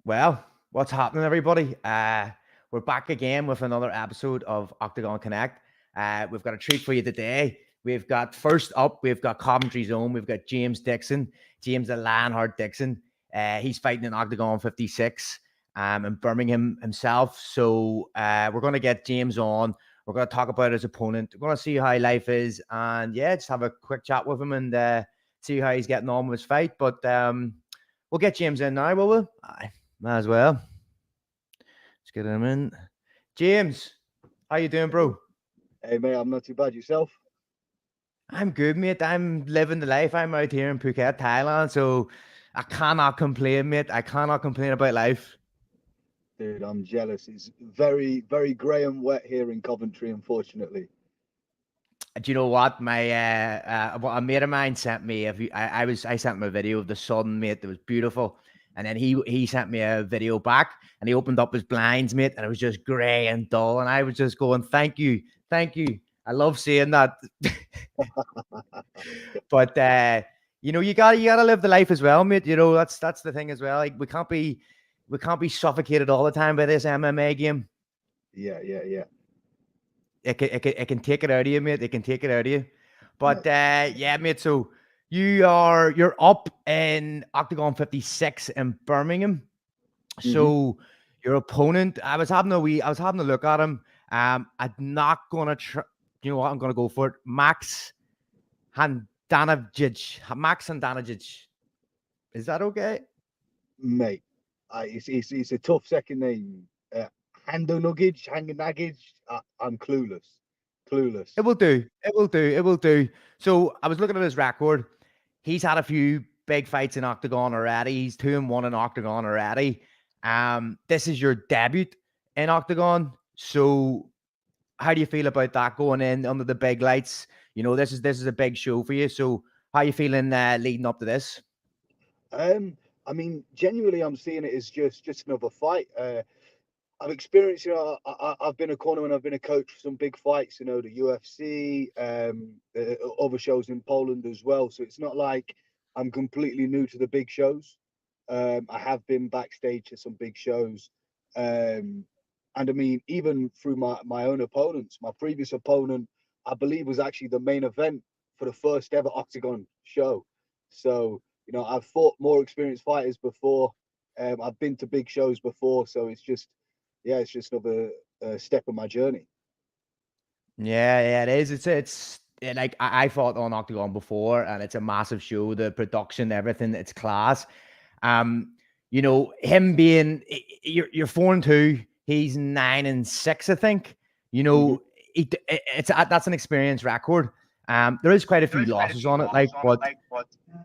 Well, what's happening, everybody? We're back again with another episode of OKTAGON CONNECT. We've got a treat for you today. We've got first up, we've got Coventry's own. We've got James Dixon, James the Lionheart Dixon. He's fighting in Octagon 56 in Birmingham himself. So we're going to get James on. We're going to talk about his opponent. We're going to see how life is, and yeah, just have a quick chat with him and see how he's getting on with his fight. But we'll get James in now, will we? Aye. Might as well. Let's get him in. James, how you doing, bro? Hey mate, I'm not too bad. Yourself? I'm good, mate. I'm living the life. I'm out here in Phuket, Thailand, so I cannot complain, mate. I cannot complain about life. Dude, I'm jealous. It's very, very grey and wet here in Coventry, unfortunately. Do you know what? A mate of mine sent me. I sent him a video of the sun, mate. That was beautiful, and then he sent me a video back, and he opened up his blinds, mate, and it was just grey and dull, and I was just going, "Thank you, thank you." I love seeing that. But you gotta live the life as well, mate. That's the thing as well. Like we can't be suffocated all the time by this MMA game. Yeah. It can take it out of you, mate. It can take it out of you. But yeah, mate. So you're up in Octagon 56 in Birmingham. Mm-hmm. So your opponent, I was having a look at him. I'm not gonna try. You know what? I'm gonna go for it. Max Handanovic. Is that okay? Mate, it's a tough second name. Handanagic. I'm clueless. Clueless. It will do. It will do. It will do. So I was looking at his record. He's had a few big fights in Octagon already. He's 2-1 in Octagon already. This is your debut in Octagon. So how do you feel about that going in under the big lights? This is a big show for you. So how are you feeling leading up to this? I mean, genuinely, I'm seeing it as just another fight. I've experienced, I've been a corner and I've been a coach for some big fights, the UFC, other shows in Poland as well. So it's not like I'm completely new to the big shows. I have been backstage at some big shows. And I mean, even through my own opponents, my previous opponent, I believe, was actually the main event for the first ever Octagon show. So, I've fought more experienced fighters before. I've been to big shows before. So it's just another step of my journey. Yeah, it is. Like I fought on Octagon before, and it's a massive show. The production, everything, it's class. Him being you're 4-2, he's 9-6, I think. Mhm. That's an experience record. There is quite a few losses on it. Like,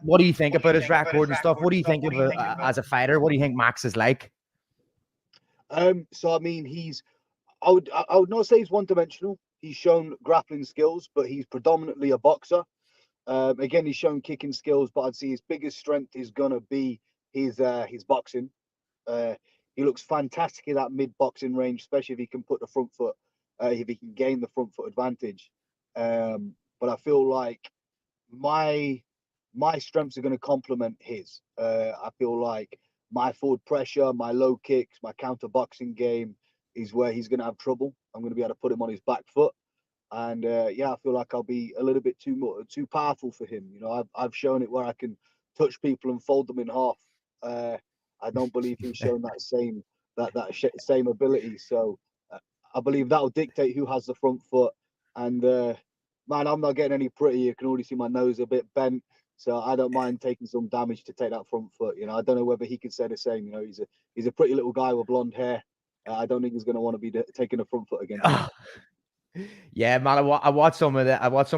what do you think about his record and stuff? What do you think of as a fighter? What do you think Max is like? So I mean, I would not say he's one dimensional. He's shown grappling skills, but he's predominantly a boxer. Again, he's shown kicking skills, but I'd say his biggest strength is gonna be his boxing. Uh, he looks fantastic in that mid boxing range, especially if he can put the front foot, if he can gain the front foot advantage. But I feel like my my strengths are going to complement his. I feel like my forward pressure, my low kicks, my counter boxing game is where he's going to have trouble. I'm going to be able to put him on his back foot, and yeah, I feel like I'll be a little bit too powerful for him. I've shown it where I can touch people and fold them in half. Uh, I don't believe he's shown same ability. So uh, I believe that'll dictate who has the front foot. And man, I'm not getting any pretty. You can already see my nose a bit bent. So I don't mind taking some damage to take that front foot. I don't know whether he could say the same. He's a pretty little guy with blonde hair. I don't think he's going to want to be taking a front foot against me. Yeah, man, I watched some of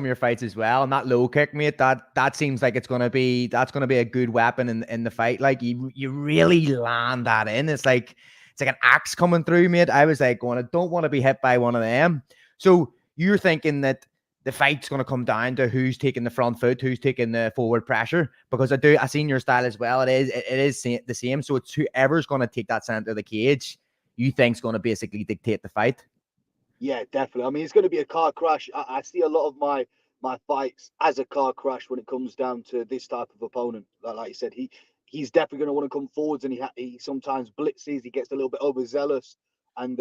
your fights as well, and that low kick, mate, that seems like that's gonna be a good weapon in the fight. Like you really land that in. It's like an axe coming through, mate. I was like going, I don't want to be hit by one of them. So you're thinking that the fight's gonna come down to who's taking the front foot, who's taking the forward pressure, because I seen your style as well. It is the same. So it's whoever's gonna take that center of the cage, you think's gonna basically dictate the fight. Yeah, definitely. I mean, it's going to be a car crash. I see a lot of my fights as a car crash when it comes down to this type of opponent. Like you said, he's definitely going to want to come forwards, and he sometimes blitzes. He gets a little bit overzealous, and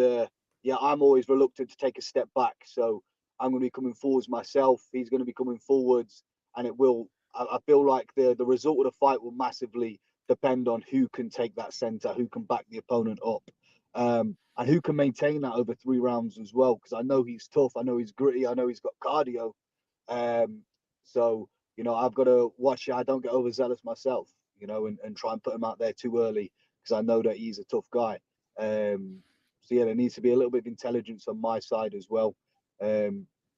yeah, I'm always reluctant to take a step back. So I'm going to be coming forwards myself. He's going to be coming forwards, and it will. I feel like the result of the fight will massively depend on who can take that center, who can back the opponent up, and who can maintain that over 3 rounds as well. Because I know he's tough. I know he's gritty. I know he's got cardio. So I've got to watch I don't get overzealous myself, and try and put him out there too early, because I know that he's a tough guy. So yeah, there needs to be a little bit of intelligence on my side as well.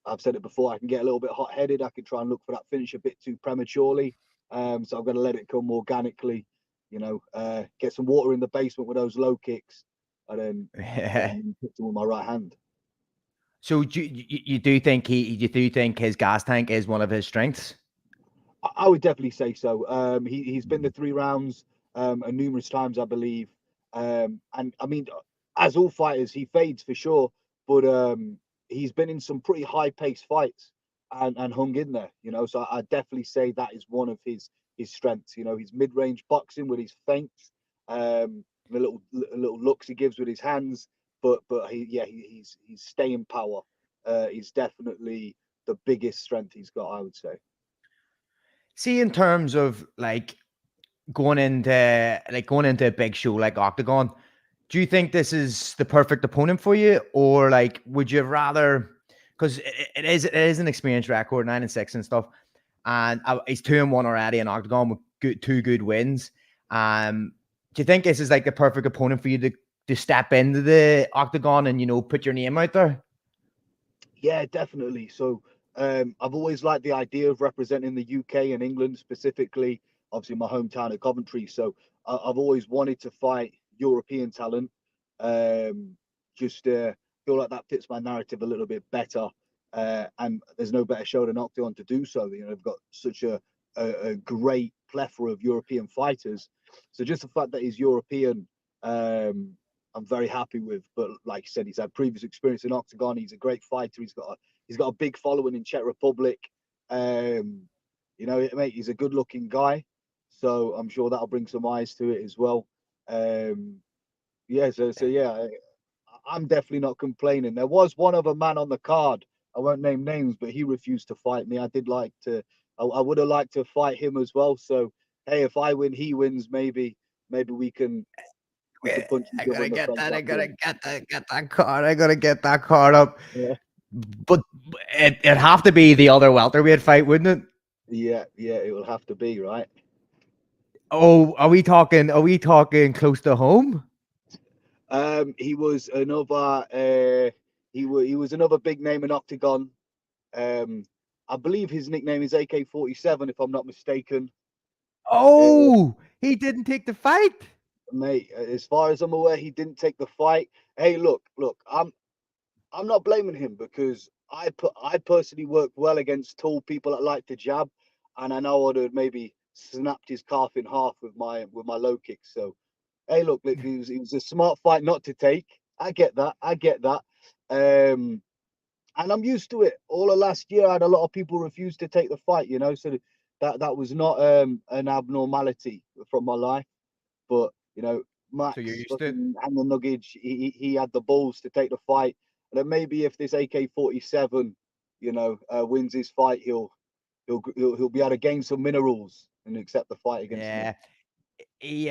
I've said it before, I can get a little bit hot-headed. I can try and look for that finish a bit too prematurely. So I'm going to let it come organically, get some water in the basement with those low kicks, and then hit them with my right hand. So you do think his gas tank is one of his strengths? I would definitely say so. He's been to 3 rounds numerous times, I believe. And I mean, as all fighters, he fades for sure, but he's been in some pretty high-paced fights and hung in there. So I definitely say that is one of his strengths. His mid-range boxing with his feints, the little looks he gives with his hands, but his staying power is definitely the biggest strength he's got, I would say. See, in terms of going into a big show like Octagon, do you think this is the perfect opponent for you, or would you rather? Because it is an experienced record, 9-6 and stuff, and he's 2-1 already in Octagon with 2 good wins. Do you think this is the perfect opponent for you to step into the Octagon and put your name out there? Yeah, definitely. So I've always liked the idea of representing the UK and England specifically, obviously my hometown of Coventry. So I've always wanted to fight European talent. Just feel like that fits my narrative a little bit better. And there's no better show than Octagon to do so. They've got such a great plethora of European fighters. So just the fact that he's European, I'm very happy with. But like you said, he's had previous experience in Octagon. He's a great fighter. He's got a big following in Czech Republic. Mate, he's a good-looking guy, so I'm sure that'll bring some eyes to it as well. I'm definitely not complaining. There was one other man on the card. I won't name names, but he refused to fight me. I would have liked to fight him as well. So hey, if I win, he wins. Maybe we can punch each other in the front. I gotta get that card. I gotta get that card up. Yeah. But it'd have to be the other welterweight fight, wouldn't it? Yeah, it will have to be, right? Oh, are we talking close to home? He was another he was another big name in Octagon. I believe his nickname is AK-47, if I'm not mistaken. Oh, he didn't take the fight, mate. As far as I'm aware, he didn't take the fight. Hey, look, I'm not blaming him, because I personally work well against tall people that like to jab, and I know I would have maybe snapped his calf in half with my low kicks. So hey, look, it was a smart fight not to take. I get that. And I'm used to it. All of last year, I had a lot of people refuse to take the fight, so that was not an abnormality from my life. But, Max, so you're used to it. and the Nuggets, he had the balls to take the fight. And then maybe if this AK-47, wins his fight, he'll be able to gain some minerals and accept the fight against me.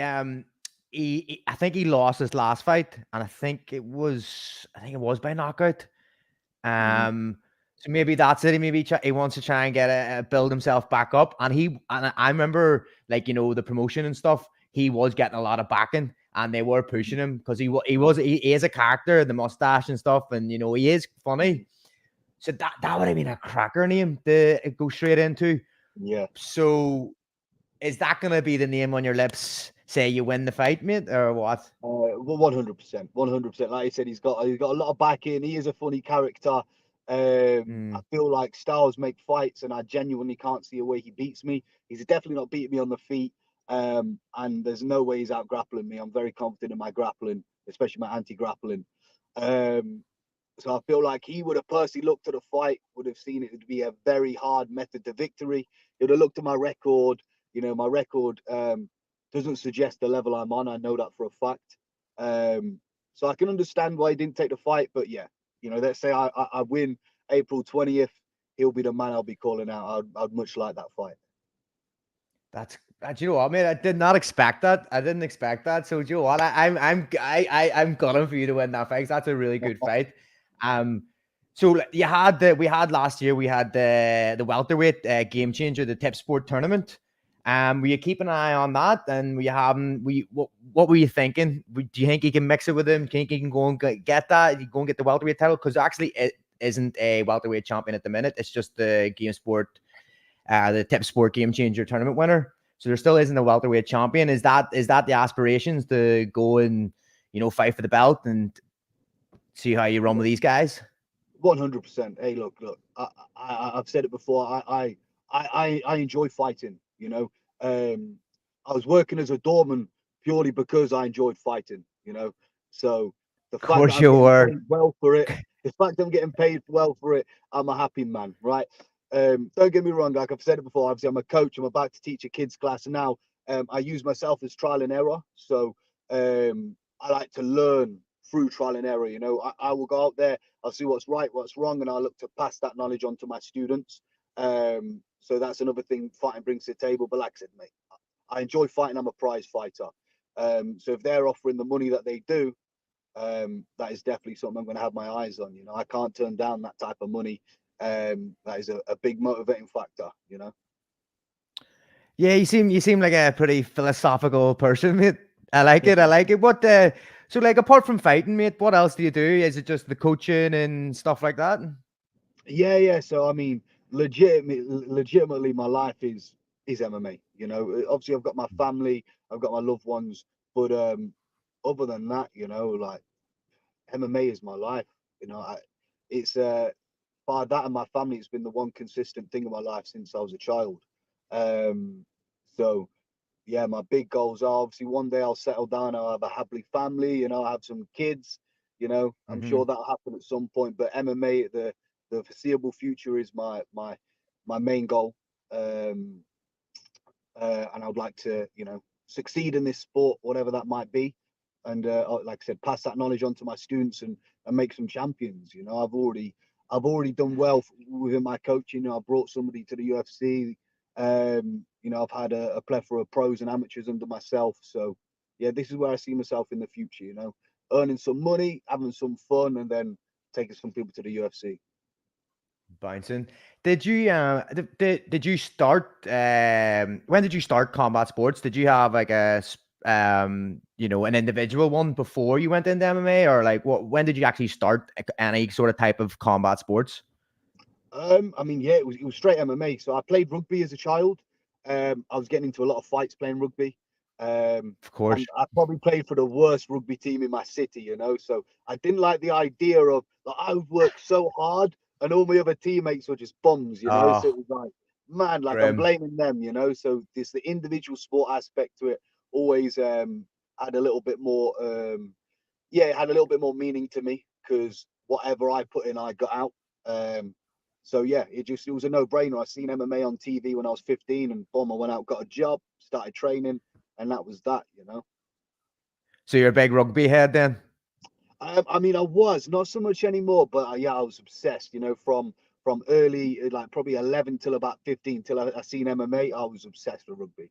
I think he lost his last fight, and I think it was by knockout. So maybe that's it. Maybe he wants to try and build himself back up. And I remember, the promotion and stuff. He was getting a lot of backing, and they were pushing him because he is a character, the mustache and stuff, and he is funny. So that would have been a cracker name to go straight into. Yeah. So is that going to be the name on your lips? Say you win the fight, mate, or what? Well, 100%. Like I said, he's got a lot of backing. He is a funny character. I feel like styles make fights, and I genuinely can't see a way he beats me. He's definitely not beating me on the feet, and there's no way he's out grappling me. I'm very confident in my grappling, especially my anti-grappling. So I feel like he would have personally looked at the fight, would have seen it would be a very hard method to victory. He would have looked at my record. My record doesn't suggest the level I'm on. I know that for a fact. So I can understand why he didn't take the fight. But yeah, let's say I win April 20th, he'll be the man I'll be calling out. I'd much like that fight. That's you know what, mate? I did not expect that. I didn't expect that. So you know what? I'm gunning for you to win that fight. That's a really good fight. So we had last year. We had the welterweight game changer, the Tip Sport tournament. Were you keeping an eye on that? And what were you thinking? Do you think you can mix it with him? Do you think you can go and get that? You go and get the welterweight title? Because actually, it isn't a welterweight champion at the minute. It's just the game sport. The Tip Sport Game Changer tournament winner. So there still isn't a welterweight champion. Is that the aspirations to go and fight for the belt and see how you run with these guys? 100%. Hey, look. I've said it before. I enjoy fighting. I was working as a doorman purely because I enjoyed fighting. So the fact that I'm getting paid well for it, I'm a happy man, right? Don't get me wrong, like I've said it before, obviously I'm a coach, I'm about to teach a kids class, and now I use myself as trial and error. So I like to learn through trial and error. I will go out there, I'll see what's right, what's wrong, and I'll look to pass that knowledge on to my students. So that's another thing fighting brings to the table. But like I said, mate, I enjoy fighting, I'm a prize fighter. So if they're offering the money that they do, that is definitely something I'm going to have my eyes on. I can't turn down that type of money. That is a big motivating factor. Yeah, you seem like a pretty philosophical person, mate. I like it. What so like apart from fighting, mate, what else do you do? Is it just the coaching and stuff like that? Yeah. So I mean, legitimately, my life is MMA. Obviously I've got my family, I've got my loved ones, but other than that, like MMA is my life. It's by that and my family, it's been the one consistent thing in my life since I was a child. So yeah, my big goals are obviously one day I'll settle down, I'll have a happy family, I'll have some kids, I'm sure that'll happen at some point. But MMA, the foreseeable future is my main goal. And I'd like to, succeed in this sport, whatever that might be. And like I said, pass that knowledge on to my students and make some champions. I've already done well within my coaching. I brought somebody to the UFC. I've had a plethora of pros and amateurs under myself. So yeah, this is where I see myself in the future. Earning some money, having some fun, and then taking some people to the UFC. Bouncing. Did you did you start when did you start combat sports? Did you have like an individual one before you went into MMA, or like when did you actually start any sort of type of combat sports? I mean, yeah, it was straight MMA. So I played rugby as a child. I was getting into a lot of fights playing rugby. Of course. And I probably played for the worst rugby team in my city, So I didn't like the idea of like I would work so hard and all my other teammates were just bums, So it was like, man, like I'm Grim. blaming them, So the individual sport aspect to it always had a little bit more it had a little bit more meaning to me because whatever I put in, I got out. So yeah, it was a no-brainer. I seen MMA on TV when I was 15, and boom, I went out, got a job, started training, and that was that. So you're a big rugby head then? I mean, I was not so much anymore, but yeah, I was obsessed. From early, like probably 11 till about 15, till I seen MMA, I was obsessed with rugby.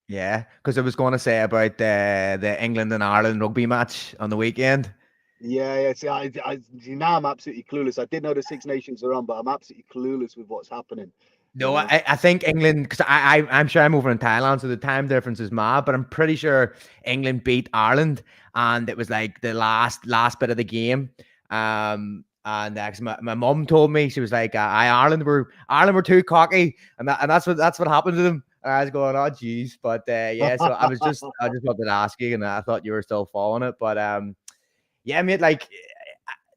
Yeah, because I was going to say about the England and Ireland rugby match on the weekend. Yeah. See, now I'm absolutely clueless. I did know the Six Nations are on, but I'm absolutely clueless with what's happening. No, I think England, because I'm sure I'm over in Thailand, so the time difference is mad, but I'm pretty sure England beat Ireland, and it was like the last bit of the game. And my mum told me, she was like, Ireland were too cocky, and that's what happened to them. And I was going, oh geez, but yeah, so I just wanted to ask you, and I thought you were still following it, but yeah, mate, like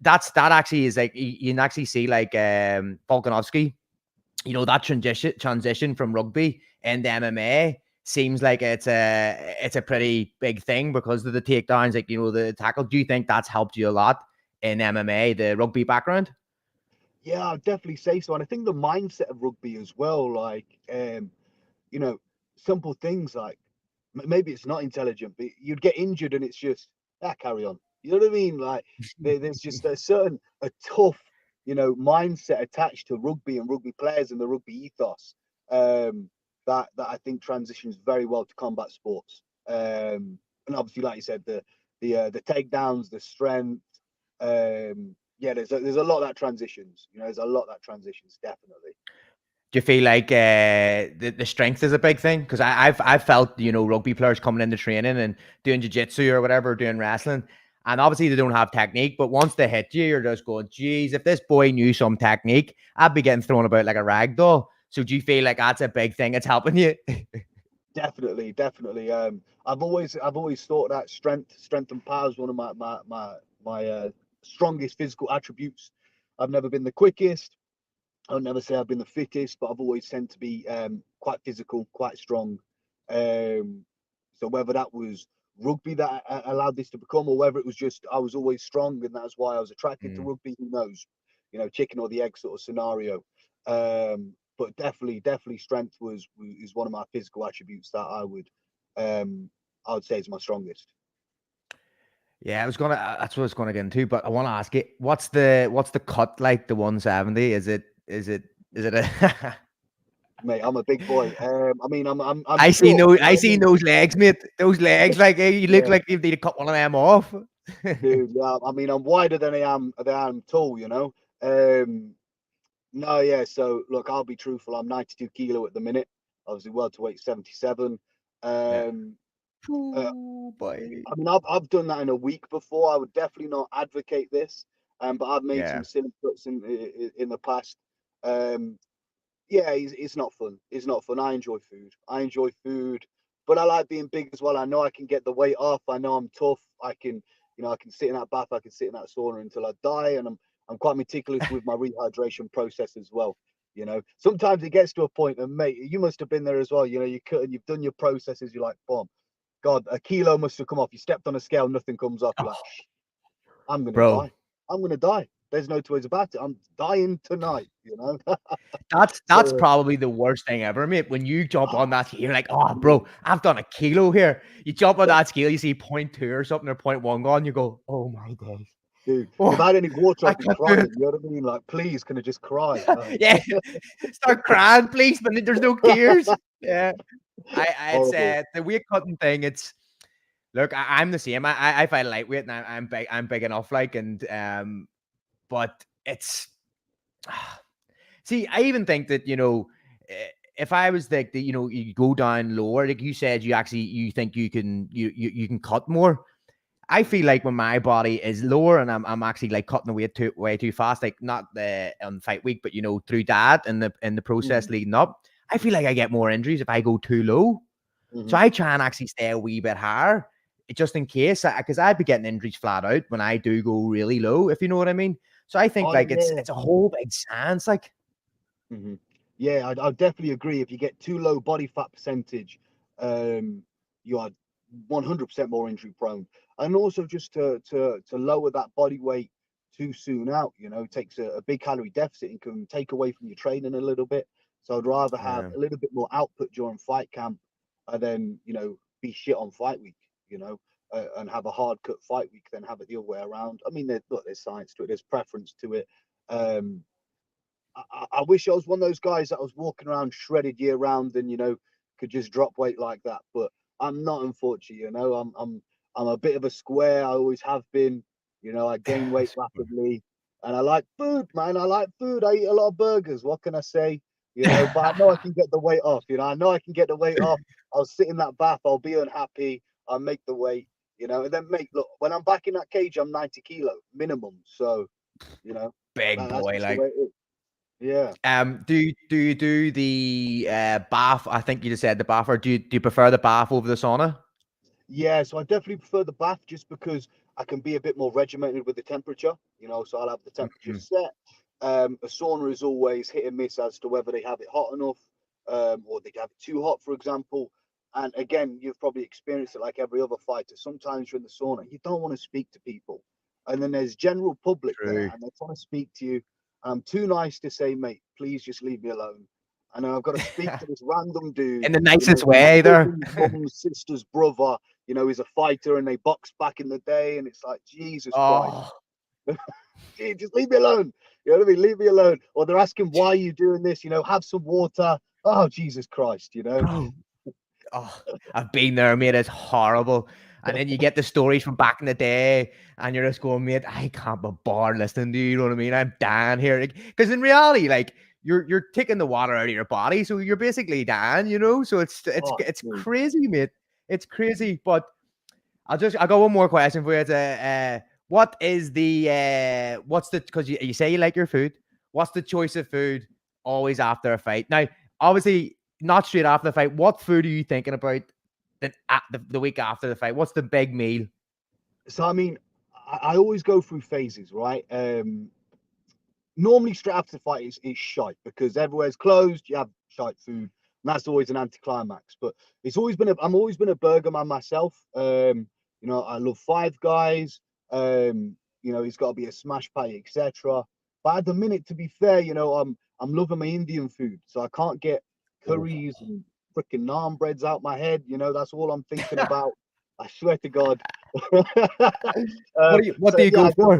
that actually is like you can actually see like Volkanovski. That transition from rugby into MMA seems like it's a pretty big thing because of the takedowns, like the tackle. Do you think that's helped you a lot in MMA, the rugby background? Yeah, I'd definitely say so. And I think the mindset of rugby as well, like simple things like maybe it's not intelligent, but you'd get injured and it's just carry on. You know what I mean? Like there's just a tough, mindset attached to rugby and rugby players and the rugby ethos. That I think transitions very well to combat sports. And obviously, like you said, the takedowns, the strength. There's a lot that transitions. There's a lot that transitions, definitely. Do you feel like the strength is a big thing? Because I've felt, rugby players coming into training and doing jiu-jitsu or whatever, doing wrestling, and obviously they don't have technique, but once they hit you, you're just going, geez, if this boy knew some technique, I'd be getting thrown about like a rag doll. So do you feel like that's a big thing? It's helping you? Definitely. I've always thought that strength and power is one of my strongest physical attributes. I've never been the quickest. I'll never say I've been the fittest, but I've always tend to be quite physical, quite strong. So whether that was rugby that allowed this to become, or whether it was just I was always strong and that's why I was attracted to rugby, who knows? Chicken or the egg sort of scenario. But definitely strength is one of my physical attributes that I would say is my strongest. Yeah, that's what I was gonna get into, but I want to ask you, what's the cut like, the 170? Is it a Mate, I'm a big boy. I mean, I'm I see short. no, You know I what I see mean? those legs, mate. Those legs, like you look Yeah, like you need to cut one of them off. dude. Yeah, I mean, I'm wider than I am tall. Um, no, yeah. So look, I'll be truthful. I'm 92 kilo at the minute. Obviously, welterweight 77. Yeah. Um, uh, Ooh, boy. I mean, I've done that in a week before. I would definitely not advocate this. But I've made Yeah. some silly cuts in the past. Um, yeah, it's not fun. It's not fun. I enjoy food. But I like being big as well. I know I can get the weight off. I know I'm tough. I can sit in that bath. I can sit in that sauna until I die. And I'm quite meticulous with my rehydration process as well. Sometimes it gets to a point, and mate, you must have been there as well. You cut and you've done your processes. You're like, boom, God, a kilo must have come off. You stepped on a scale, nothing comes off. You're like, Oh, I'm gonna bro, die. I'm gonna die. There's no two ways about it. I'm dying tonight. that's So, probably the worst thing ever, mate. When you jump on oh, that scale, you're like, oh, dude, bro, I've done a kilo here. You jump on that scale, you see 0.2 or something or 0.1 gone, you go, oh my days. if I Oh, had any water, I I'd be can't do crying. You know what I mean? Like, please, can I just cry? it. Yeah, start crying, please, but there's no tears. Yeah, it's Horrible. the weight cutting thing. It's look, I'm the same. I fight lightweight, and I'm big enough, like, and but it's see, I even think that if I was like you go down lower, like you said, you think you can cut more. I feel like when my body is lower and I'm actually like cutting the weight way too fast, like not the on fight week, but through that and the process Mhm, leading up, I feel like I get more injuries if I go too low. So mhm. I try and actually stay a wee bit higher, just in case, because I'd be getting injuries flat out when I do go really low, if you know what I mean. So I think Oh like yeah. it's a whole big science, like. Mhm. Yeah, I'd definitely agree. If you get too low body fat percentage, um, you are 100% more injury prone. And also just to lower that body weight too soon out, takes a big calorie deficit and can take away from your training a little bit. So I'd rather have Yeah. a little bit more output during fight camp and then, be shit on fight week, and have a hard cut fight week, then have it the other way around. I mean, there's science to it, there's preference to it. Um, I wish I was one of those guys that was walking around shredded year round and could just drop weight like that. But I'm not, unfortunately. I'm a bit of a square. I always have been. I gain weight rapidly, and I like food, man. I like food. I eat a lot of burgers. What can I say? But I know I can get the weight off. I know I can get the weight off. I'll sit in that bath. I'll be unhappy. I'll make the weight. And then look, when I'm back in that cage, I'm 90 kilo minimum. So, Big that's boy, just the like. way it is. Yeah. Do you do the bath? I think you just said the bath, or do you prefer the bath over the sauna? Yeah, so I definitely prefer the bath just because I can be a bit more regimented with the temperature, so I'll have the temperature Mhm. set. A sauna is always hit and miss as to whether they have it hot enough, or they have it too hot, for example. And again, you've probably experienced it like every other fighter. Sometimes you're in the sauna, you don't want to speak to people. And then there's general public there True. and they want to speak to you. I'm too nice to say, mate, please just leave me alone. and I've got to speak to this random dude In the nicest way, there. Mum's sister's brother, he's a fighter and they boxed back in the day, and it's like, Jesus Christ. Gee, just leave me alone. You know what I mean? Leave me alone. Or they're asking, why are you doing this? Have some water. Oh, Jesus Christ, Bro. Oh, I've been there, mate. It's horrible. And then you get the stories from back in the day, and you're just going, mate, I can't be bored listening to you. You know what I mean? I'm dying here. Because in reality, like, you're taking the water out of your body, so you're basically dying, So it's crazy, mate. It's crazy. But I got one more question for you. It's what is the because you say you like your food. What's the choice of food always after a fight? Now, obviously, not straight after the fight. What food are you thinking about the week after the fight? What's the big meal? So, I mean, I always go through phases, right? Normally, straight after the fight is shite because everywhere's closed. You have shite food, and that's always an anticlimax. But I'm always been a burger man myself. I love Five Guys. It's got to be a smash patty, etc. But at the minute, to be fair, I'm loving my Indian food, so I can't get curries and freaking naan breads out my head. That's all I'm thinking about. I swear to God. What do you go for?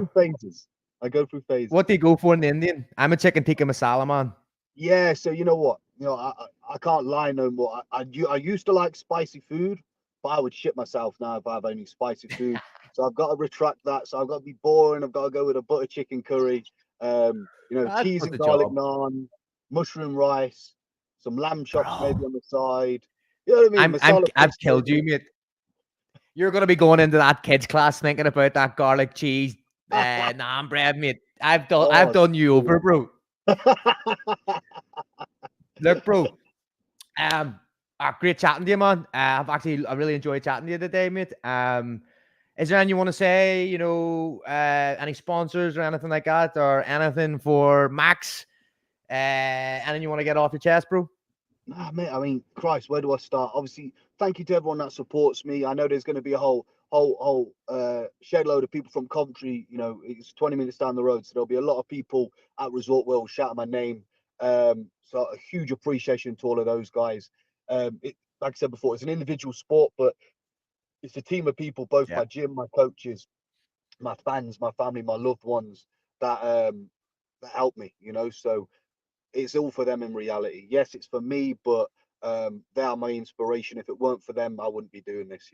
I go through phases. What do you go for in the Indian? I'm a chicken tikka masala man. Yeah, so you know what? I can't lie no more. I used to like spicy food, but I would shit myself now if I have any spicy food. So I've got to retract that. So I've got to be boring. I've got to go with a butter chicken curry, cheese and garlic naan, mushroom rice, some lamb chops maybe on the side. You know what I mean? I've killed you, mate. You're gonna be going into that kids class thinking about that garlic cheese naan bread, mate. I've done you over, bro. Look, bro. Great chatting to you, man. I really enjoyed chatting to you today, mate. Is there anything you want to say? Any sponsors or anything like that, or anything for Max? Anything you want to get off your chest, bro? Nah, mate. I mean, Christ, where do I start? Obviously, thank you to everyone that supports me. I know there's going to be a whole shed load of people from Coventry. It's 20 minutes down the road, so there'll be a lot of people at Resort World shouting my name. So a huge appreciation to all of those guys. Like I said before, it's an individual sport, but it's a team of people, both my gym, my coaches, my fans, my family, my loved ones that help me, so it's all for them in reality. Yes, it's for me, but they are my inspiration. If it weren't for them, I wouldn't be doing this,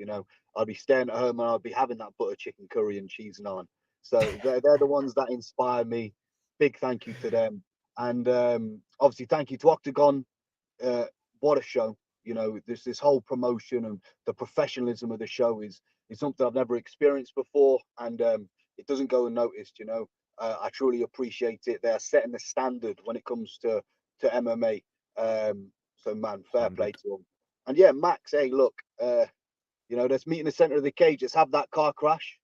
I'd be staying at home and I'd be having that butter chicken curry and cheese naan. So they're the ones that inspire me. Big thank you to them. And obviously thank you to Octagon. What a show. This whole promotion and the professionalism of the show is something I've never experienced before, and it doesn't go unnoticed. I truly appreciate it. They're setting the standard when it comes to MMA. So man, fair play to them. And yeah, Max, hey, look, let's meet in the center of the cage. Let's have that car crash.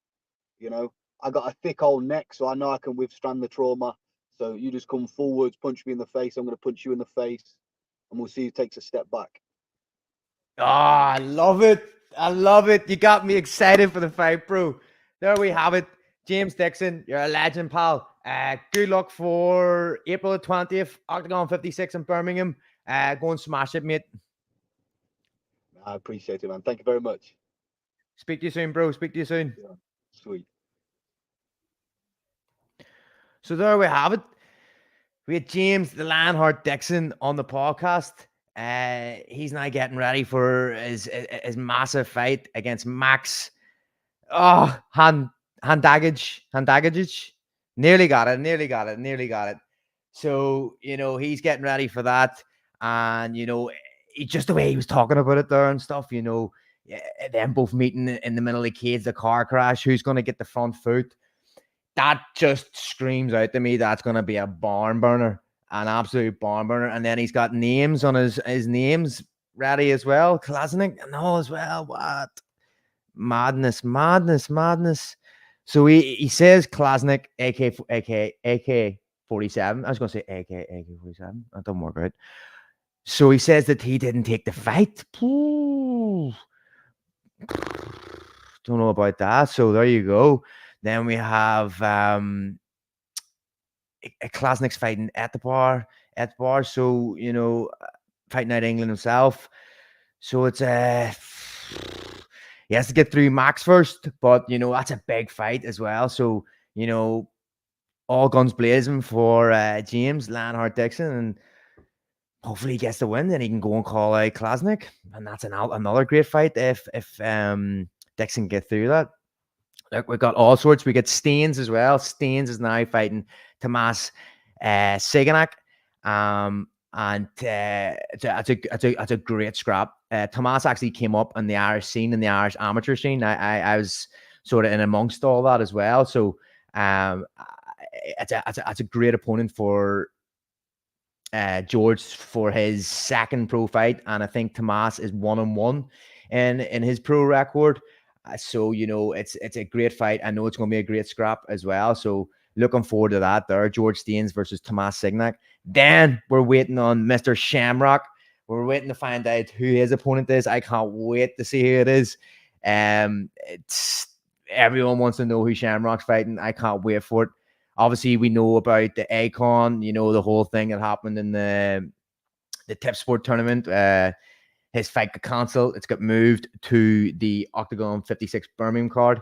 I got a thick old neck, so I know I can withstand the trauma. So you just come forwards, punch me in the face. I'm going to punch you in the face, and we'll see who takes a step back. Oh, I love it. I love it. You got me excited for the fight, bro. There we have it. James Dixon, you're a legend, pal. Good luck for April 20th, Octagon 56 in Birmingham. Go and smash it, mate. I appreciate it, man. Thank you very much. Speak to you soon, bro. Speak to you soon. Yeah, sweet. So there we have it. We had James the Lionheart Dixon on the podcast. He's now getting ready for his massive fight against Max. Oh, Handagage. Nearly got it. So, he's getting ready for that. And, just the way he was talking about it there and stuff, them both meeting in the middle of the cage, the car crash, who's going to get the front foot. That just screams out to me that's going to be a barn burner, an absolute barn burner. And then he's got names on his names ready as well. Klasnik and all as well. What? Madness. So he says Klasnik, AK 47. I was going to say AK 47. That doesn't work out. So he says that he didn't take the fight. Ooh. Don't know about that. So there you go. Then we have Klasnik's fighting at the bar. at bar. So, fighting out England himself. So it's he has to get through Max first, but that's a big fight as well. So, all guns blazing for James Lionheart Dixon, and hopefully he gets the win, then he can go and call out Klasnik, and that's another great fight if Dixon get through that. Look, we've got all sorts. We get Staines as well. Staines is now fighting Tomas Siganak. And it's a great scrap. Tomas actually came up in the Irish scene, in the Irish amateur scene. I was sort of in amongst all that as well. So it's a great opponent for George for his second pro fight, and I think Tomas is 1-1 in his pro record. So it's a great fight. I know it's going to be a great scrap as well. So looking forward to that. There, George Staines versus Tomas Signac. Then we're waiting on Mr. Shamrock. We're waiting to find out who his opponent is. I can't wait to see who it is. It's everyone wants to know who Shamrock's fighting. I can't wait for it. Obviously, we know about the Icon. The whole thing that happened in the Tip Sport tournament. His fight got cancelled. It's got moved to the Octagon 56 Birmingham card.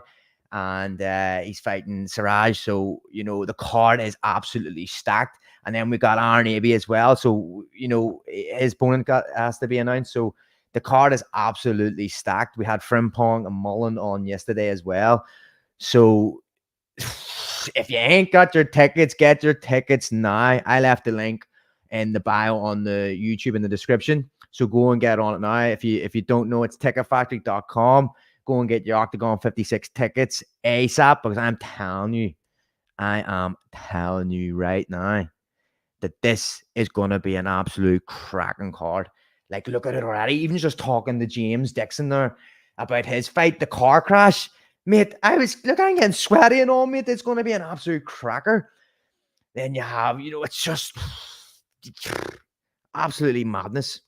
And he's fighting Siraj. So, the card is absolutely stacked. And then we got Aaron Abbey as well. So, his opponent has to be announced. So, the card is absolutely stacked. We had Frimpong and Mullen on yesterday as well. So, if you ain't got your tickets, get your tickets now. I left the link in the bio on the YouTube in the description. So go and get on it now. If you don't know, it's ticketfactory.com. Go and get your Octagon 56 tickets ASAP, because I am telling you right now that this is going to be an absolute cracking card. Like, look at it already. Even just talking to James Dixon there about his fight, the car crash. Mate, I'm getting sweaty and all, mate. It's going to be an absolute cracker. Then you have, it's just absolutely madness.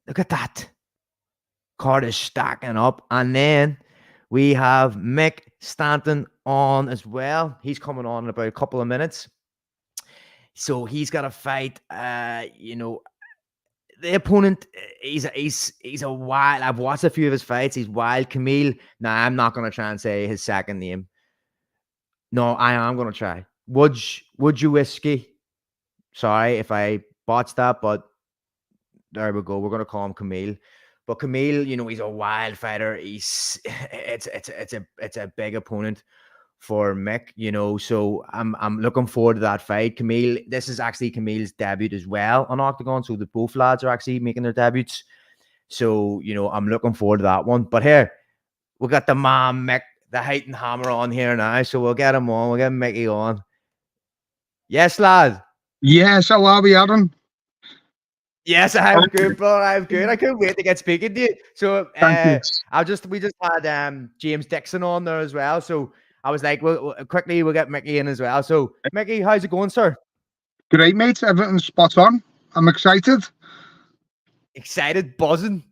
Look at that. Card is stacking up. And then we have Mick Stanton on as well. He's coming on in about a couple of minutes. So he's got to fight, the opponent, he's a wild. I've watched a few of his fights. He's wild. Camille. Now, I'm not going to try and say his second name. No, I am going to try. Would you whiskey? Sorry if I botched that, but there we go. We're going to call him Camille. But Camille, he's a wild fighter. It's a big opponent for Mick, so I'm looking forward to that fight. Camille, this is actually Camille's debut as well on Octagon, so the both lads are actually making their debuts. So, I'm looking forward to that one. But here, we got the man Mick, the height and hammer on here now, so we'll get him on. We'll get Mickey on. Yes, lad. Yes, how are we, Adam? Yes, I'm good, bro. I'm good. I couldn't wait to get speaking to you. So we just had James Dixon on there as well. So I was like, we'll get Mickey in as well. So Mickey, how's it going, sir? Great, mate. Everything's spot on. I'm excited. Excited, buzzing.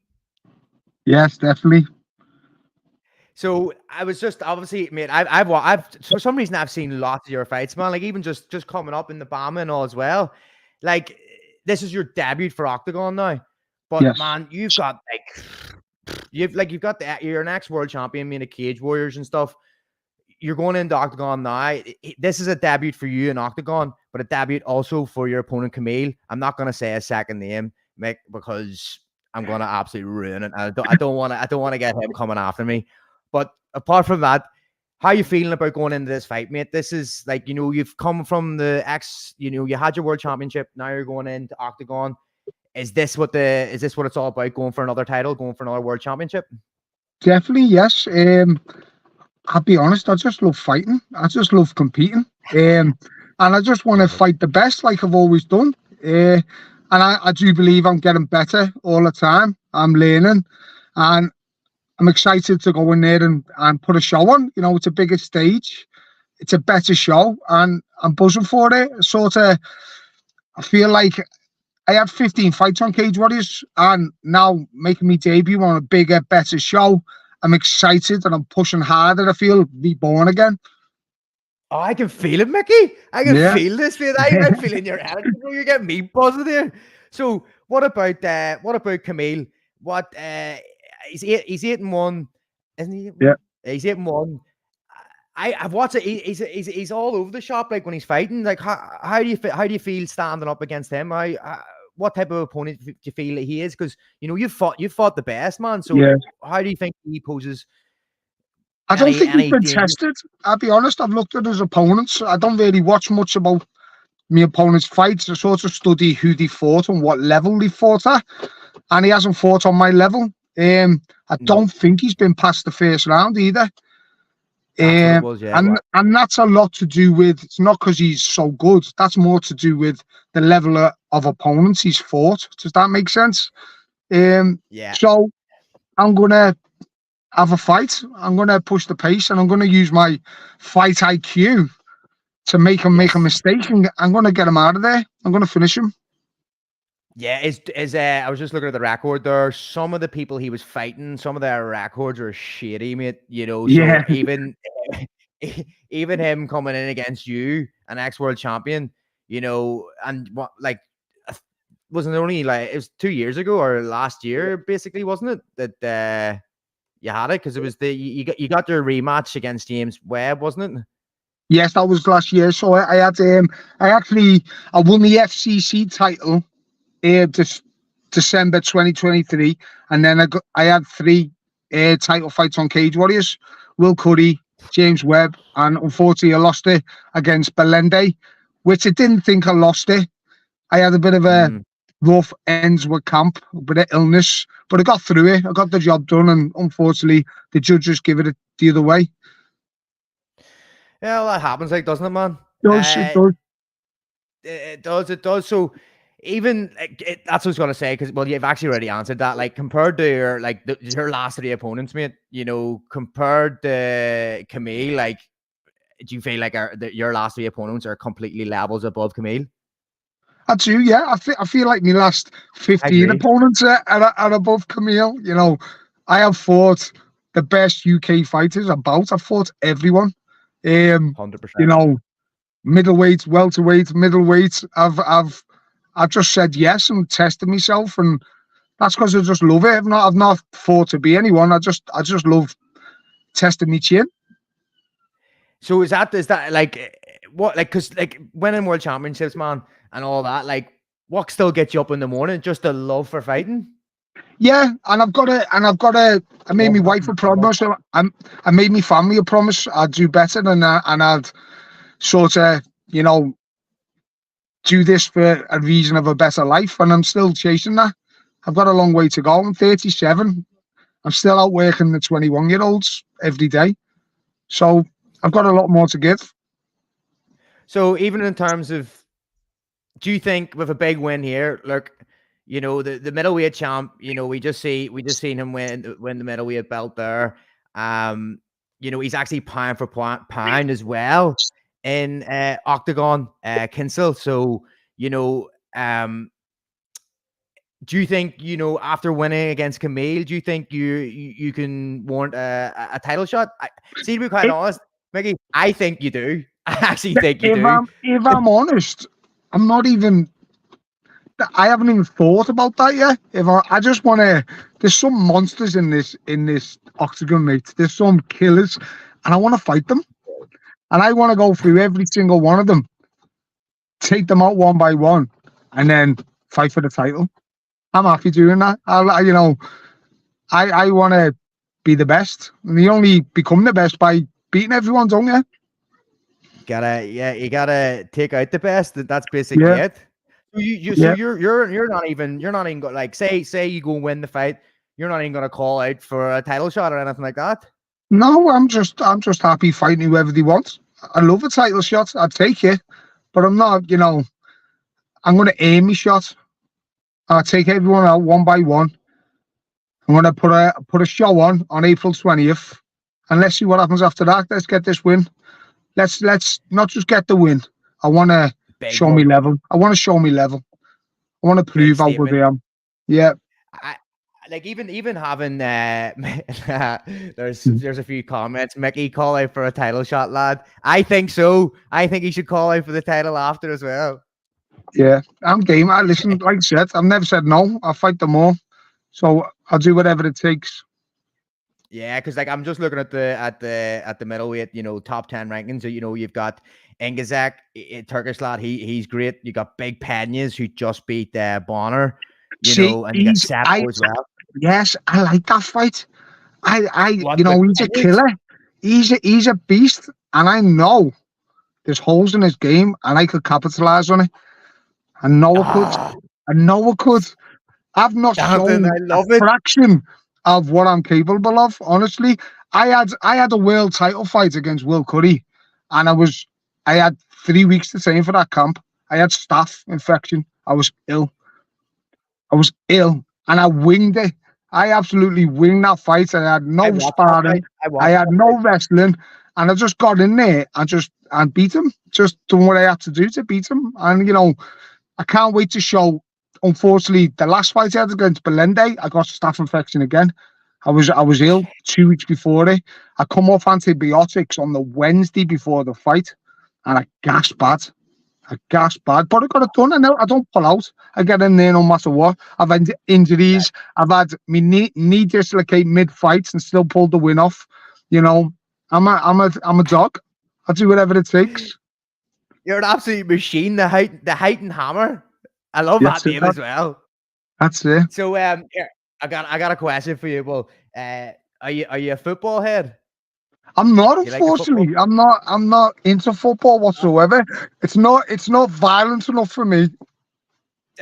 Yes, definitely. So I was just obviously, mate. I've for some reason I've seen lots of your fights, man. Like even just coming up in the BAMA and all as well. Like this is your debut for Octagon now, but yes, man, you've got you're an ex-world champion, being a Cage Warriors and stuff. You're going into Octagon now. This is a debut for you in Octagon, but a debut also for your opponent Camille. I'm not gonna say a second name, Mick, because I'm gonna absolutely ruin it. I don't want to get him coming after me. But apart from that, how are you feeling about going into this fight, mate? This is like, you've come from the you had your world championship. Now you're going into Octagon. Is this what it's all about? Going for another title, going for another world championship? Definitely, yes. I'll be honest, I just love fighting. I just love competing. And I just want to fight the best like I've always done. And I do believe I'm getting better all the time. I'm learning. And I'm excited to go in there and put a show on. It's a bigger stage. It's a better show. And I'm buzzing for it. I feel like I had 15 fights on Cage Warriors. And now making me debut on a bigger, better show, I'm excited and I'm pushing harder. I feel reborn again. Oh, I can feel it, Mickey. I can Yeah. feel this, mate. I'm feeling your energy. You're getting me buzzing there. So, what about Camille? What he's 8-1, isn't he? 8-1? Yeah. He's 8-1. I've watched it. He's all over the shop. Like when he's fighting. Like how do you feel standing up against him? What type of opponent do you feel he is? Because you fought the best, man. So Yeah. how do you think he poses? I don't think he's been danger? tested. I'll be honest. I've looked at his opponents. I don't really watch much about my opponent's fights. I sort of study who they fought and what level they fought at, and he hasn't fought on my level. I don't think he's been past the first round either. That's what it was, yeah. And that's a lot to do with, it's not because he's so good. That's more to do with the level of opponents he's fought. Does that make sense? Yeah. So I'm gonna have a fight. I'm gonna push the pace, and I'm gonna use my fight IQ to make him make a mistake, and I'm gonna get him out of there. I'm gonna finish him. Yeah, I was just looking at the record there. Some of the people he was fighting, some of their records are shitty, mate. So even him coming in against you, an ex-world champion, and what, like, wasn't it only like it was 2 years ago or last year, basically, wasn't it that you had it? Because it was you got your rematch against James Webb, wasn't it? Yes, that was last year. So I had I won the FCC title December 2023, and then I had 3 title fights on Cage Warriors: Will Curry, James Webb, and unfortunately I lost it against Belende, which I didn't think I lost it. I had a bit of a rough ends with camp, a bit of illness, but I got through it. I got the job done, and unfortunately the judges give it the other way. Yeah, well, that happens, like, doesn't it, man? It does. It does. So even that's what I was gonna say, because you've actually already answered that. Like, compared to your last 3 opponents, mate, compared to Camille, like, do you feel like your last 3 opponents are completely levels above Camille? I do, yeah. I feel like my last 15 opponents are above Camille. I have fought the best UK fighters about. I've fought everyone. 100%. Middleweight, welterweight, middleweight. I've just said yes and tested myself, and that's because I just love it. I've not fought to be anyone. I just love testing my chin. So is that like what, like, because like winning world championships, man, and all that, like, what still gets you up in the morning? Just a love for fighting? Yeah, and I made my wife a promise. I made my family a promise I'd do better, and I'd sort of, do this for a reason of a better life, and I'm still chasing that. I've got a long way to go. I'm 37. I'm still out working the 21-year-olds every day. So I've got a lot more to give. So even in terms of, do you think with a big win here, look, the middleweight champ, we just seen him win the middleweight belt there. He's actually pound for pound as well in Octagon Kinsel. So, do you think, after winning against Camille, do you think you can warrant a title shot? See, to be quite honest, Mickey, I think you do. I actually think you do. If I'm honest, I haven't even thought about that yet. I just want to, there's some monsters in this octagon, mate. There's some killers, and I want to fight them. And I want to go through every single one of them, take them out one by one, and then fight for the title. I'm happy doing that. I want to be the best, and you only become the best by beating everyone, don't you? You gotta take out the best. That's basically it. So you're not even going, like, say you go and win the fight, you're not even gonna call out for a title shot or anything like that. No, I'm just happy fighting whoever they want. I love a title shot. I'd take it, but I'm not. I'm gonna aim my shot. I'll take everyone out one by one. I'm gonna put a show on April 20th, and let's see what happens after that. Let's get this win. Let's not just get the win. I want to show me level. I want to show me level. I want to prove how good I am. Yeah. like even having there's a few comments. Mickey, call out for a title shot, lad. I think so. I think he should call out for the title after as well. Yeah, I'm game. I listen, like I said, I've never said no. I'll fight them all. So I'll do whatever it takes. Yeah, because like I'm just looking at the middleweight, top 10 rankings. So you've got Engizek, Turkish lad. He's great. You got Big Peñas who just beat Bonner. And you got Seppo as well. Yes, I like that fight. He's a Peñas? killer. He's a beast, and I know there's holes in his game, and I could capitalize on it. I know I could. I've not shown a fraction of what I'm capable of. Honestly, I had a world title fight against Will Curry, and I had 3 weeks to train for that camp. I had staph infection. I was ill, and I winged it. I absolutely winged that fight. I had no sparring. I had no wrestling, and I just got in there and beat him. Just done what I had to do to beat him, and I can't wait to show. Unfortunately, the last fight I had against Belende, I got staph infection again. I was ill 2 weeks before it. I come off antibiotics on the Wednesday before the fight, and I gasped bad. But I got it done. I don't pull out. I get in there no matter what. I've had injuries. I've had my knee dislocate mid-fight and still pulled the win off. I'm a dog. I'll do whatever it takes. You're an absolute machine. The height and hammer. I love that name as well. That's it. So here, I got a question for you. Well, are you a football head? I'm not, unfortunately. I'm not into football whatsoever. It's not violent enough for me.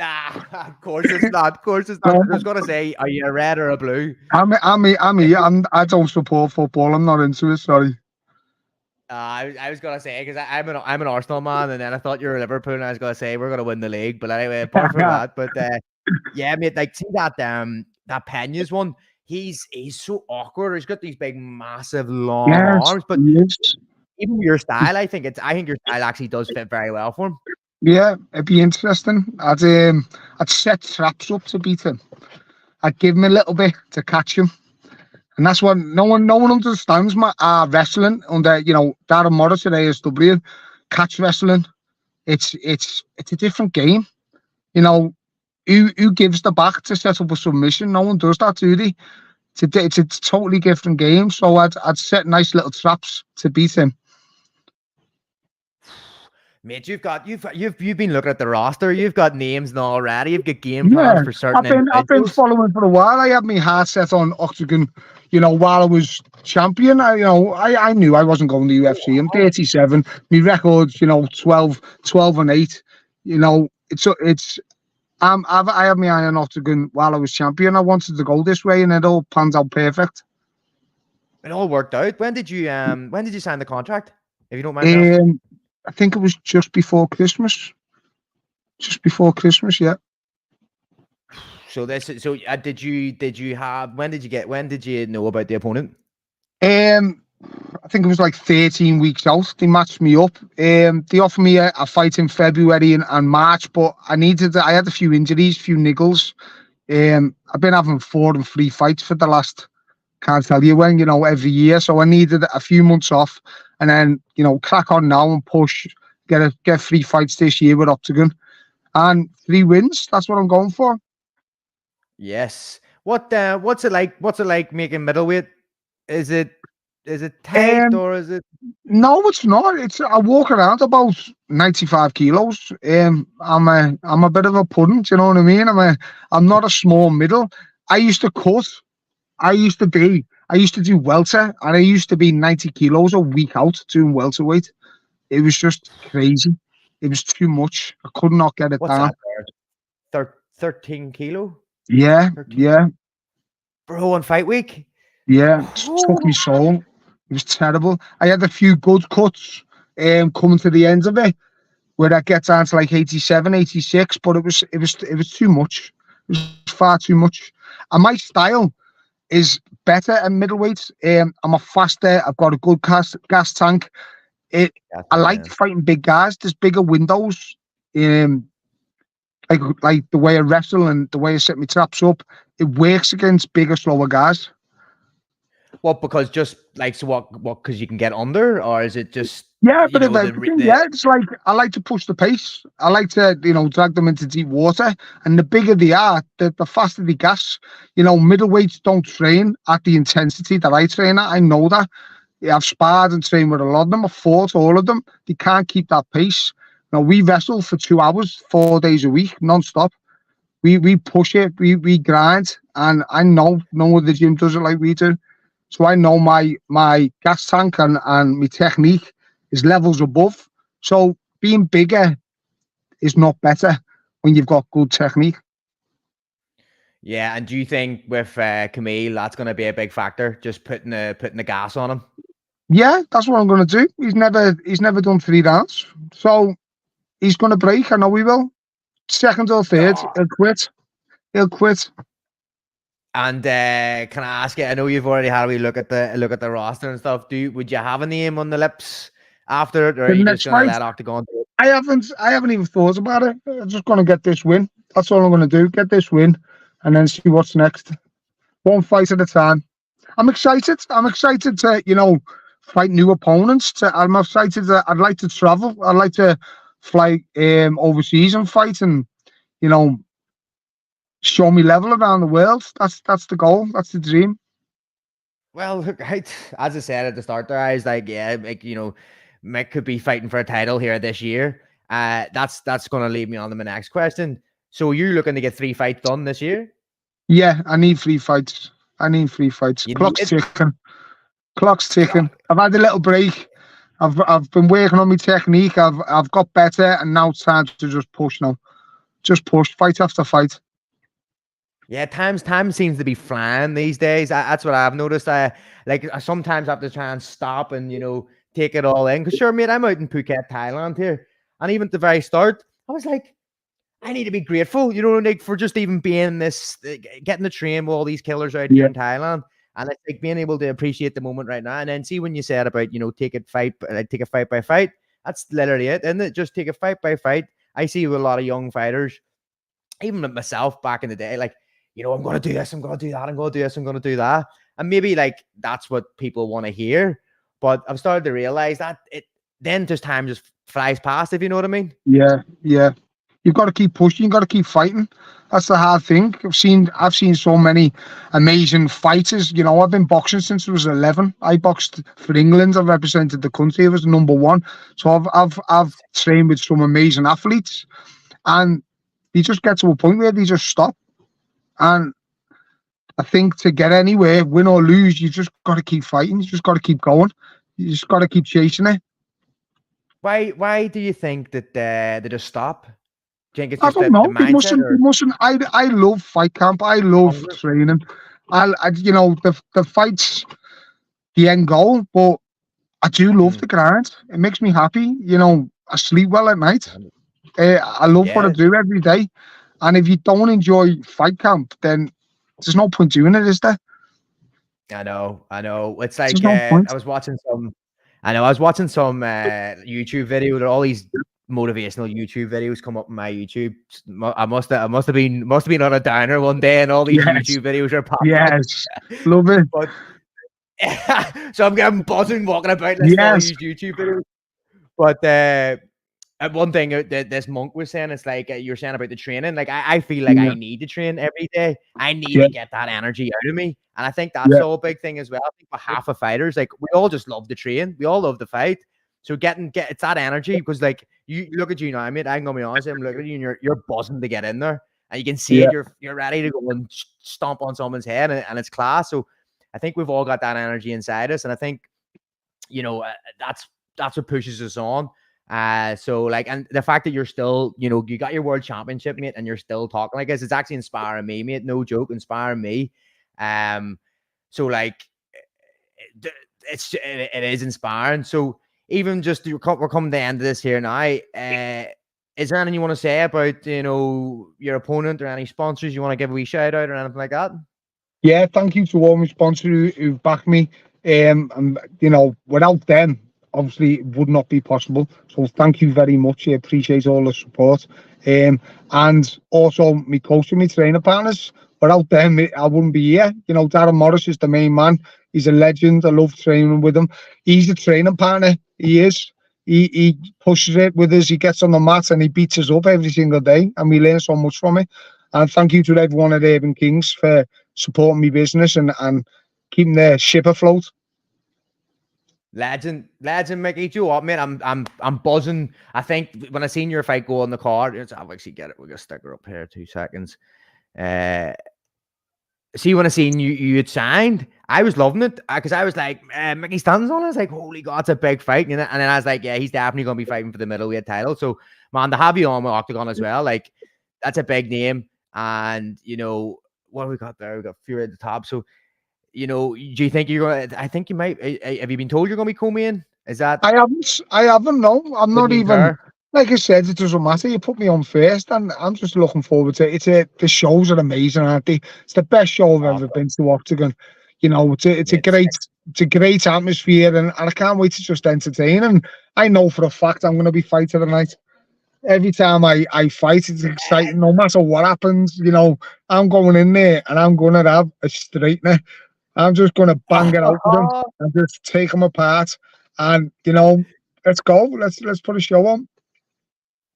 Of course it's not. Of course it's not. I was gonna say, are you a red or a blue? I don't support football. I'm not into it. Sorry. I was gonna say because I'm an Arsenal man, and then I thought you were Liverpool, and I was gonna say we're gonna win the league. But anyway, apart from that, but yeah, mate, like see that Peñas one. He's so awkward. He's got these big, massive, long arms. But even your style, I think your style actually does fit very well for him. Yeah, it'd be interesting. I'd set traps up to beat him. I'd give him a little bit to catch him. And that's what no one understands. My wrestling under Darren Morris at ASW, catch wrestling. It's a different game. Who gives the back to set up a submission? No one does that, do they? It's a totally different game. So I'd set nice little traps to beat him. Mate, you've been looking at the roster. You've got names and already. You've got game plans for certain. I've been following for a while. I had my heart set on Octagon. While I was champion, I knew I wasn't going to UFC. I'm 37. My record's 12 and 8. I had my eye on Octagon while I was champion. I wanted to go this way, and it all panned out perfect. It all worked out. When did you sign the contract? If you don't mind. I think it was just before Christmas. Yeah. So did you have? When did you know about the opponent? I think it was like 13 weeks out. They matched me up. They offered me a fight in February and March, but I had a few injuries, few niggles. I've been having 4 and 3 fights for the last, can't tell you when, every year. So I needed a few months off, and then crack on now and push, get 3 fights this year with Octagon, and 3 wins. That's what I'm going for. Yes. What's it like making middleweight? Is it tight or is it? No, it's not. I walk around about 95 kilos. I'm a bit of a pudding. Do you know what I mean? I'm not a small middle. I used to cut. I used to do welter, and I used to be 90 kilos a week out doing welterweight. It was just crazy. It was too much. I could not get it down. That 13 kilo? Yeah, 13. Yeah. Bro, on fight week? Yeah, it took me so. It was terrible. I had a few good cuts coming to the end of it, where I get down to like 87, 86, but it was too much. It was far too much. And my style is better at middleweight. I'm a faster. I've got a good gas tank. I like fighting big guys. There's bigger windows. Like the way I wrestle and the way I set my traps up. it works against bigger, slower guys. What? Because just like, so what? Because you can get under, or is it just? Yeah, You but if know, everything, yeah, it's like I like to push the pace. I like to, drag them into deep water. And the bigger they are, the faster they gas. Middleweights don't train at the intensity that I train at. I know that. Yeah, I've sparred and trained with a lot of them. I've fought all of them. They can't keep that pace. We wrestle for 2 hours, 4 days a week, non-stop. We push it, we grind, and I know no other gym does it like we do. So I know my gas tank and my technique is levels above. So being bigger is not better when you've got good technique. Yeah, and do you think with Camille, that's going to be a big factor, just putting the gas on him? Yeah, that's what I'm going to do. He's never done 3 rounds, so he's going to break. I know he will. Second or third, he'll quit. He'll quit. And can I ask you? I know you've already had a wee look at the roster and stuff. Would you have a name on the lips after it, or are you just going to let Octagon do it? I haven't even thought about it. I'm just going to get this win. That's all I'm going to do. Get this win, and then see what's next. One fight at a time. I'm excited. I'm excited to fight new opponents. I'm excited. I'd like to travel. I'd like to fly overseas and fight, and show me level around the world. That's the goal. That's the dream. Well, look, as I said at the start there, I was like, yeah, like, Mick could be fighting for a title here this year. That's going to lead me on to my next question. So you're looking to get 3 fights done this year? Yeah, I need 3 fights. Clock's ticking. Clock's ticking. I've had a little break. I've been working on my technique. I've got better, and now it's time to just push now. Just push, fight after fight. Yeah, time seems to be flying these days. That's what I've noticed. I sometimes have to try and stop and take it all in. Because sure, mate, I'm out in Phuket, Thailand here, and even at the very start, I was like, I need to be grateful, like for just even being this, getting the train with all these killers out here in Thailand, and it's like being able to appreciate the moment right now. And then see when you said about take it fight by fight. That's literally it, isn't it? Just take it fight by fight. I see with a lot of young fighters, even with myself back in the day, like. I'm going to do this, I'm going to do that, I'm going to do this, I'm going to do that. And maybe like that's what people want to hear. But I've started to realize that then just time just flies past, if you know what I mean. Yeah. You've got to keep pushing, you've got to keep fighting. That's the hard thing. I've seen so many amazing fighters. I've been boxing since I was 11. I boxed for England. I've represented the country. I was number 1. So I've trained with some amazing athletes. And you just get to a point where they just stop. And I think to get anywhere, win or lose, you just got to keep fighting. You just got to keep going. You just got to keep chasing it. Why do you think that they just stop? Do you think it's just I don't know. The mindset? They mustn't. I love fight camp. I love training. The fight's the end goal, but I do love the grind. It makes me happy. I sleep well at night. I love what I do every day. And if you don't enjoy fight camp, then there's no point doing it, is there? I know. It's like I was watching some YouTube video. There are all these motivational YouTube videos come up on my YouTube. I must have been on a diner one day, and all these YouTube videos are popping up. Yes, love it. But so I'm buzzing walking about listening to all these YouTube videos. But one thing that this monk was saying, it's like you're saying about the training. Like I feel like I need to train every day. I need to get that energy out of me, and I think that's all a big thing as well. I think for half of fighters, like we all just love to train. We all love to fight. So it's that energy, because like you look at you now, mate. I'm gonna be honest. I'm looking at you, and you're buzzing to get in there, and you can see it. You're ready to go and stomp on someone's head, and it's class. So I think we've all got that energy inside us, and I think that's what pushes us on. So like, and the fact that you're still, you got your world championship, mate, and you're still talking like this, it's actually inspiring me, mate. No joke, inspiring me. So like, it is inspiring. So even just we're coming to the end of this here now. Is there anything you want to say about your opponent, or any sponsors you want to give a wee shout out or anything like that? Yeah, thank you to all my sponsors who back me. And without them, obviously it would not be possible. So thank you very much. I appreciate all the support. And also my coach and my trainer partners, Without them, I wouldn't be here. You know, Darren Morris is the main man. He's a legend. I love training with him. He's a training partner. He is. He pushes it with us. He gets on the mat and he beats us up every single day, and we learn so much from it. And thank you to everyone at Urban Kings for supporting me business and keeping the ship afloat. Legend, Mickey. Do you know what, man? I'm buzzing. I think when I seen your fight go on the card, I'll actually get it. We're gonna stick her up here 2 seconds. See, when I seen you had signed, I was loving it because I was like, Mickey Stanton's on. I was like, holy God, it's a big fight. And then I was like, yeah, he's definitely gonna be fighting for the middleweight title. So, man, to have you on with Octagon as well, like, that's a big name. And you know what we got there? We got Fury at the top. So, you know, do you think you're gonna? I think you might. Have you been told you're gonna be co-main? Is that? I haven't. No, I'm not even. Care? Like I said, it doesn't matter. You put me on first, and I'm just looking forward to it. The shows are amazing, aren't they? It's the best show I've ever been to, Octagon. You know, it's a great atmosphere, and I can't wait to just entertain. And I know for a fact I'm going to be fighting tonight. Every time I fight, it's exciting. No matter what happens, you know, I'm going in there and I'm going to have a straightener. I'm just going to bang it out with them and just take them apart. And, you know, let's go. Let's put a show on.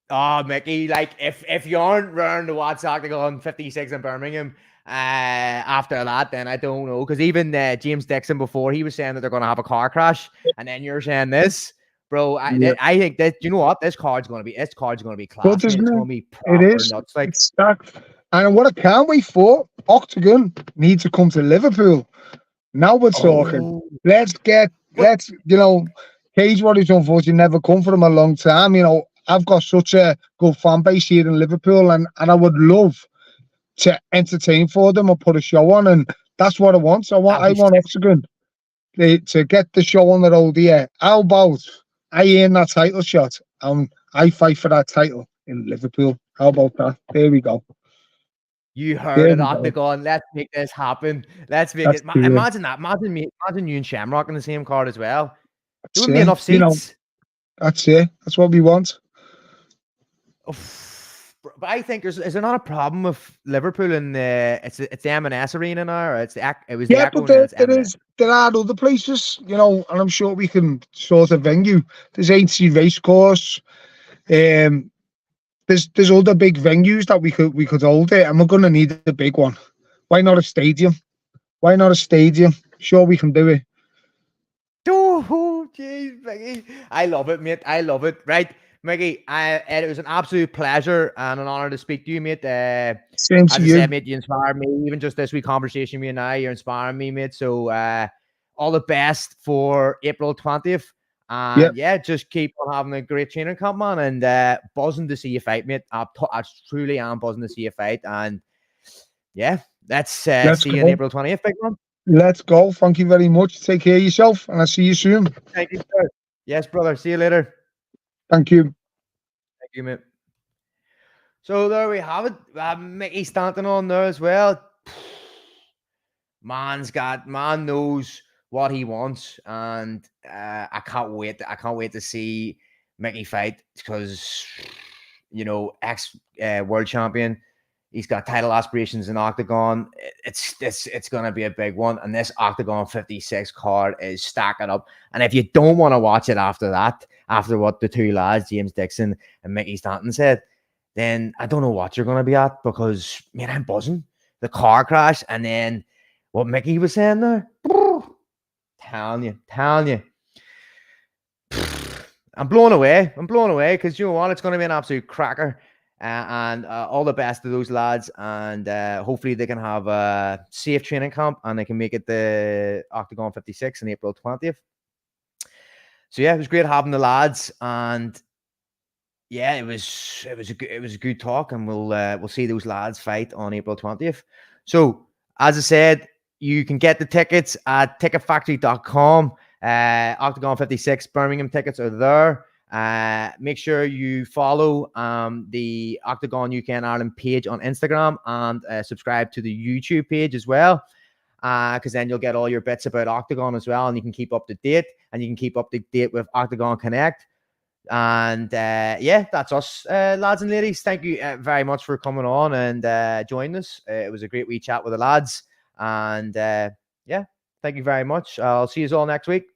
Oh, Mickey, like, if you aren't running to watch Octagon 56 in Birmingham after that, then I don't know. Because even James Dixon before, he was saying that they're going to have a car crash. And then you're saying this. Bro, I think that, you know what? This card's going to be class. It's going to be proper. It is. Nuts, like. It's stacked. And what I can't wait for, Octagon needs to come to Liverpool. Now we're talking. Let's, you know, Cage Warriors unfortunately never come for him a long time. You know, I've got such a good fan base here in Liverpool, and I would love to entertain for them or put a show on, and that's what I want. I want Octagon to get the show on the road here. How about I earn that title shot and I fight for that title in Liverpool? How about that? There we go. You heard it, Octagon. Let's make this happen. Let's make it. Imagine that. Imagine you and Shamrock in the same card as well. There wouldn't be enough seats. You know, that's it. That's what we want. But I think is there not a problem with Liverpool and it's the M&S Arena now, or there are other places, you know, and I'm sure we can sort of venue. There's AC Racecourse. There's other big venues that we could hold it, and we're gonna need a big one. Why not a stadium? Sure, we can do it. Oh, jeez, Mickey. I love it, mate. I love it. Right, Mickey, it was an absolute pleasure and an honor to speak to you, mate. Same to you. Said, mate, you inspired me. Even just this week conversation with you and I, you're inspiring me, mate. So all the best for April 20th. And yeah, just keep on having a great training camp, man. And buzzing to see you fight, mate. I truly am buzzing to see you fight. And yeah, let's see you on April 20th, big man. Let's go. Thank you very much. Take care of yourself, and I'll see you soon. Thank you, sir. Yes, brother. See you later. Thank you. Thank you, mate. So there we have it. Mickey Stanton on there as well. Man knows what he wants, and I can't wait. I can't wait to see Mickey fight because, you know, world champion. He's got title aspirations in Octagon. It's going to be a big one. And this Octagon 56 card is stacking up. And if you don't want to watch it after that, after what the two lads, James Dixon and Mickey Stanton, said, then I don't know what you're going to be at because, man, I'm buzzing. The car crash and then what Mickey was saying there. Telling you. I'm blown away because, you know what? It's going to be an absolute cracker. And all the best to those lads, and hopefully they can have a safe training camp and they can make it the Octagon 56 on April 20th. So yeah, it was great having the lads, and yeah, it was a good talk, and we'll see those lads fight on April 20th. So as I said, you can get the tickets at ticketfactory.com. Octagon 56 Birmingham tickets are there. Make sure you follow the Octagon UK and Ireland page on Instagram and subscribe to the YouTube page as well, because then you'll get all your bits about Octagon as well, and you can keep up to date, and you can keep up to date with Octagon Connect. And yeah, that's us, lads and ladies. Thank you very much for coming on and joining us. It was a great wee chat with the lads. And yeah, thank you very much. I'll see you all next week.